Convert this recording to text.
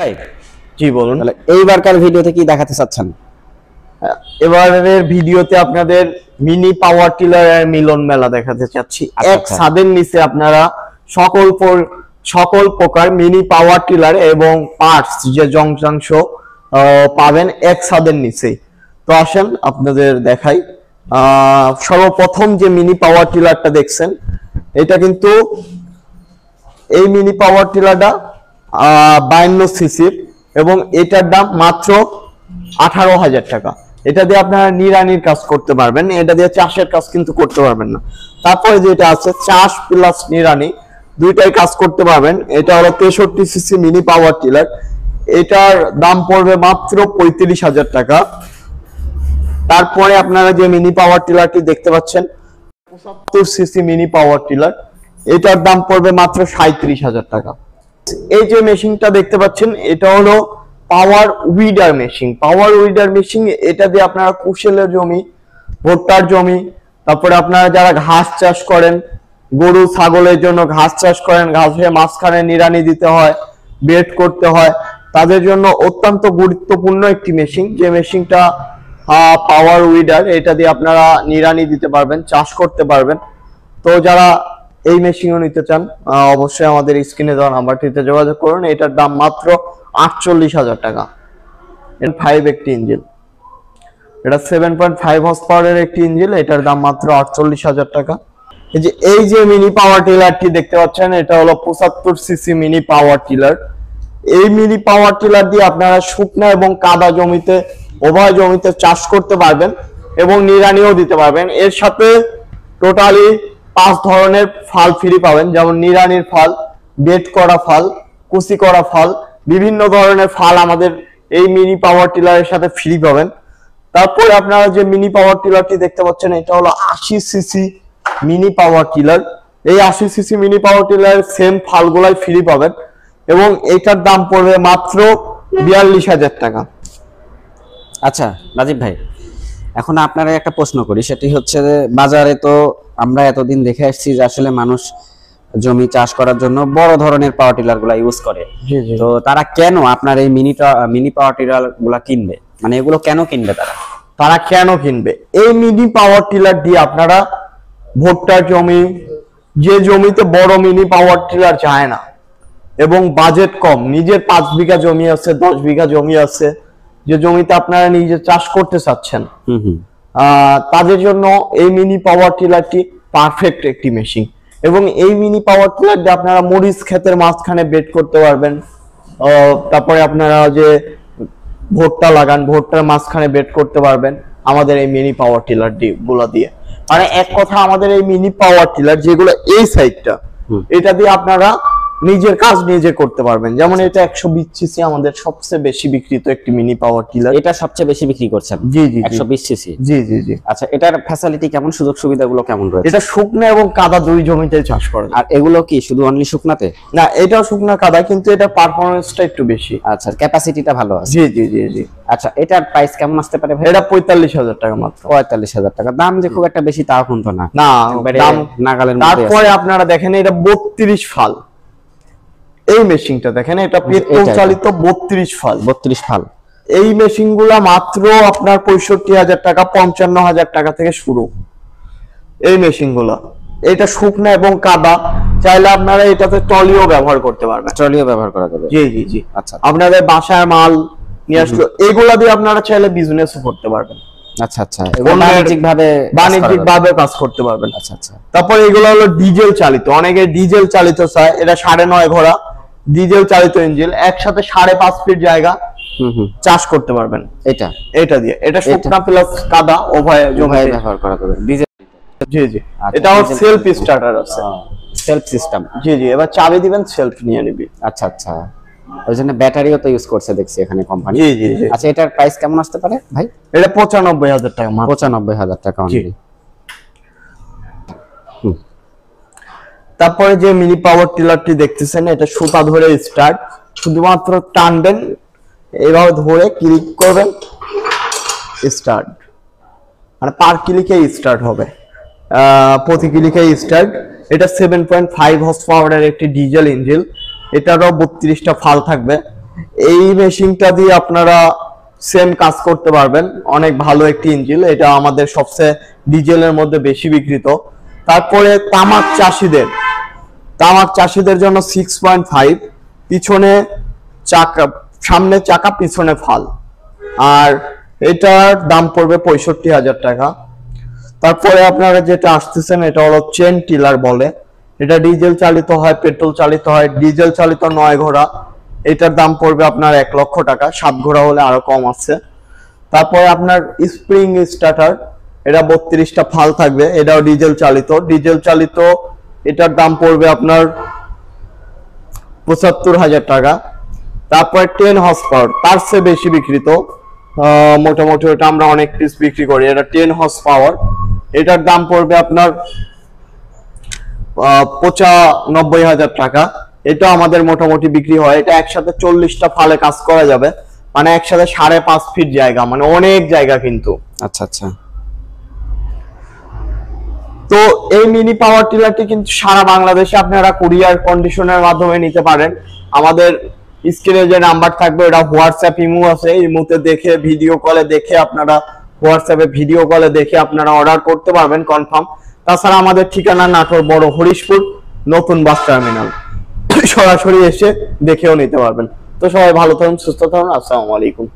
ভাই জি বলুন। তাহলে এইবারকার ভিডিওতে কি দেখাতে চাচ্ছেন? এবারের ভিডিওতে আপনাদের মিনি পাওয়ার টিলারের মিলন মেলা দেখাতে চাচ্ছি। এক ছাদের নিচে আপনারা সকল প্রকার মিনি পাওয়ার টিলার এবং পার্টস যে যন্ত্রাংশ পাবেন এক ছাদের নিচেই। তো আসেন আপনাদের দেখাই। সর্বপ্রথম যে মিনি পাওয়ার টিলারটা দেখছেন, এটা কিন্তু এই মিনি পাওয়ার টিলারটা 52 সিসির এবং এটার দাম মাত্র 18,000 টাকা। এটা দিয়ে আপনারা নিড়ানির কাজ করতে পারবেন, এটা দিয়ে চাষের কাজ কিন্তু করতে পারবেন না। তারপরে যেটা আছে চাষ প্লাস নিড়ানি দুইটাই কাজ করতে পারবেন। এটা হলো 63 সিসি মিনি পাওয়ার টিলার, এটার দাম পড়বে মাত্র 35,000 টাকা। তারপরে আপনারা যে মিনি পাওয়ার টিলারটি দেখতে পাচ্ছেন 75 সিসি মিনি পাওয়ার টিলার, এটার দাম পড়বে মাত্র 37,000 টাকা। এই যে মেশিনটা দেখতে পাচ্ছেন এটা হলো পাওয়ার উইডার মেশিন। পাওয়ার উইডার মেশিন এটা দিয়ে আপনারা কুশেলের জমি, ভুট্টার জমি, তারপরে আপনারা যারা ঘাস চাষ করেন, গরু ছাগলের জন্য ঘাস চাষ করেন, ঘাসের মাঝখানে নিড়ানি দিতে হয়, বেড করতে হয়, তাদের জন্য অত্যন্ত গুরুত্বপূর্ণ একটি মেশিন। যে মেশিনটা পাওয়ার উইডার, এটা দিয়ে আপনারা নিড়ানি দিতে পারবেন, চাষ করতে পারবেন। তো যারা এই মেশিনও নিতে চান অবশ্যই আমাদের স্ক্রিনে দেওয়া নাম্বারটিতে যোগাযোগ করুন। এটার দাম মাত্র 48,000 টাকা। 5 একটি ইঞ্জিন, এটা 7.5 হর্স পাওয়ারের একটি ইঞ্জিন, এটার দাম মাত্র 48,000 টাকা। এই যে মিনি পাওয়ার টিলারটি দেখতে পাচ্ছেন এটা হলো 75 সিসি মিনি পাওয়ার টিলার। এই মিনি পাওয়ার টিলার দিয়ে আপনারা শুকনো এবং কাদা জমিতে, উভয় জমিতে চাষ করতে পারবেন এবং নিড়ানিও দিতে পারবেন। এর সাথে টোটালি 5 ধরনের ফাল ফ্রি পাবেন, যেমন নিড়ানির ফাল, বেড করা ফাল, কুচি করা ফাল, বিভিন্ন ধরনের ফাল আমাদের এই মিনি পাওয়ার টিলারের সাথে ফ্রি পাবেন। তারপরে আপনারা যে মিনি পাওয়ার টিলারটি দেখতে পাচ্ছেন এটা হলো 80 সিসি মিনি পাওয়ার টিলার। এই 80 সিসি মিনি পাওয়ার টিলারের সেম ফালগুলাই ফ্রি পাবেন এবং এটার দাম পড়বে মাত্র 42,000 টাকা। আচ্ছা রাজীব ভাই, এখন আপনারা একটা প্রশ্ন করি, সেটি হচ্ছে যে বাজারে তো আমরা এতদিন দেখে আসছি যে আসলে মানুষ জমি চাষ করার জন্য বড় ধরনের পাওয়ার টিলার গুলা ইউজ করে। তো তারা কেন আপনার এই মিনি পাওয়ার টিলার গুলা কিনবে? মানে এগুলো কেন কিনবে তারা কেন কিনবে? এই মিনি পাওয়ার টিলার দিয়ে আপনারা ভুট্টার জমি, যে জমিতে বড় মিনি পাওয়ার টিলার যায় না এবং বাজেট কম, নিজের 5 বিঘা জমি আছে, 10 বিঘা জমি আছে, যে জমিতে আপনারা নিজে চাষ করতে চাচ্ছেন, তাদের জন্য এই মিনি পাওয়ার টিলারটি পারফেক্ট একটি মেশিন। এবং এই মিনি পাওয়ার টিলার দিয়ে আপনারা মরিচ ক্ষেতের মাঝখানে বেড করতে পারবেন। তারপরে আপনারা যে ভুট্টা লাগান, ভুট্টার মাঝখানে বেড করতে পারবেন আমাদের এই মিনি পাওয়ার টিলার গুলা দিয়ে। মানে এক কথা আমাদের এই মিনি পাওয়ার টিলার যেগুলো এই সাইডটা, এটা দিয়ে আপনারা নিজের কাজ নিজে করতে পারবেন। যেমন এটা 120 সিসি আমাদের সবচেয়ে বেশি বিক্রিত একটি মিনি পাওয়ার টিলার। এটা সবচেয়ে বেশি বিক্রি করছেন? জি জি, 120 সিসি। জি জি জি। আচ্ছা, এটার ফ্যাসিলিটি কেমন, সুযোগ সুবিধাগুলো কেমন রয়েছে? এটা শুকনো এবং কাদা দুই জমিতে চাষ করে। আর এগুলো কি শুধু অনলি শুকনাতে? না, এটাও শুকনো কাদা, কিন্তু এটা পারফরম্যান্সটা একটু বেশি। আচ্ছা, ক্যাপাসিটিটা ভালো আছে। জি জি জি জি। আচ্ছা, এটার প্রাইস কেমন আসতে পারে ভাই? এটা 45,000 টাকা মাত্র। 45,000 টাকা। দাম যে খুব একটা বেশি তাও কিন্তু না। না, দাম নাগালের মধ্যে। তারপরে আপনারা দেখেন এটা 32 ফাল। এই মেশিনটা দেখেন, এটা পেট্রোল চালিত 32 ফাল। 32 ফাল। এই মেশিনগুলা মাত্র আপনার 65,000 টাকা, 55,000 টাকা থেকে শুরু এই মেশিনগুলা। এটা শুকনো এবং কাদা, চাইলে আপনারা এটাতে ট্রলিও ব্যবহার করতে পারবেন। ট্রলিও ব্যবহার করা যাবে? জি জি জি। আচ্ছা, আপনাদের বাসায় মাল নিয়ে আসলো, এগুলা দিয়ে আপনারা চাইলে বিজনেসও করতে পারবেন। আচ্ছা আচ্ছা, বাণিজ্যিক ভাবে কাজ করতে পারবেন। আচ্ছা আচ্ছা। তারপর এগুলো হলো ডিজেল চালিত, অনেকে ডিজেল চালিত চায়। এটা 9.5 ঘোড়া ডিজেল চালিত ইঞ্জিন, একসাথে 5.5 ফিট জায়গা চাষ করতে পারবেন এটা দিয়ে। এটা শুকনা প্লাস কাদা উভয় জমিতে ব্যবহার করা যাবে। ডিজেল। জি জি। এটা সেলফ স্টার্টার আছে, সেলফ সিস্টেম। জি জি। এবার চাবি দিবেন, সেলফ নিয়ে নিবি। আচ্ছা আচ্ছা, ওই জন্য ব্যাটারিও তো ইউজ করছে দেখছি এখানে কোম্পানি। জি জি জি। আচ্ছা, এটার প্রাইস কেমন আসতে পারে ভাই? এটা 95,000 টাকা। 95,000 টাকা অনলি। তারপরে যে মিনি পাওয়ার টিলারটি দেখতেছেন এটা সুতা ধরে স্টার্ট, শুধুমাত্র টানবেন, এইভাবে ধরে ক্লিক করবেন, স্টার্ট। মানে পার ক্লিকে স্টার্ট হবে, প্রতি ক্লিকে স্টার্ট। এটা 7.5 হর্স পাওয়ারের একটি ডিজেল ইঞ্জিন, এটারও 32টা ফাল থাকবে। এই মেশিনটা দিয়ে আপনারা সেম কাজ করতে পারবেন। অনেক ভালো একটি ইঞ্জিন, এটা আমাদের সবচেয়ে ডিজেলের মধ্যে বেশি বিক্রিত। তারপরে তামাক চাষীদের জন্য 6.5, পিছনে চাকা, সামনে চাকা, পিছনে ফাল, আর এটার দাম পড়বে 65,000 টাকা। তারপরে আপনারা যেটা আসতেছেন এটা হলো চেন টিলার বলে, এটা ডিজেল চালিত হয়, পেট্রোল চালিত হয়। ডিজেল চালিত 9 ঘোড়া, এটার দাম পড়বে আপনার 1 লক্ষ টাকা। 7 ঘোড়া হলে আরো কম আছে। তারপরে আপনার স্প্রিং স্টার্টার, এটা 32টা ফাল থাকবে, এটাও ডিজেল চালিত। এটার দাম পড়বে আপনার 75,000 টাকা। তারপরে 10 হর্স পাওয়ার, তার চেয়ে বেশি বিক্রিত, মোটামুটি ওটা আমরা অনেক পিস বিক্রি করি। এটা 10 হর্স পাওয়ার, এটার দাম পড়বে আপনার 95,000 টাকা। এটা আমাদের মোটামুটি বিক্রি হয়। এটা একসাথে 40টা ফালে কাজ করা যাবে, মানে একসাথে 5.5 ফিট জায়গা, মানে অনেক জায়গা কিন্তু। আচ্ছা আচ্ছা। তো এই মিনি পাওয়ার টিলারটি কিন্তু সারা বাংলাদেশে আপনারা কুরিয়ার কন্ডিশনের মাধ্যমে নিতে পারেন। আমাদের স্ক্রিনে যে নাম্বার থাকবে, এটা হোয়াটসঅ্যাপ, ইমো আছে, ইমোতে দেখে ভিডিও কলে দেখে আপনারা, হোয়াটসঅ্যাপে ভিডিও কলে দেখে আপনারা অর্ডার করতে পারবেন কনফার্ম। তাছাড়া আমাদের ঠিকানা নাটোর বড় হরিশপুর নতুন বাস টার্মিনাল, সরাসরি এসে দেখেও নিতে পারবেন। তো সবাই ভালো থাকুন, সুস্থ থাকুন, আসসালামু আলাইকুম।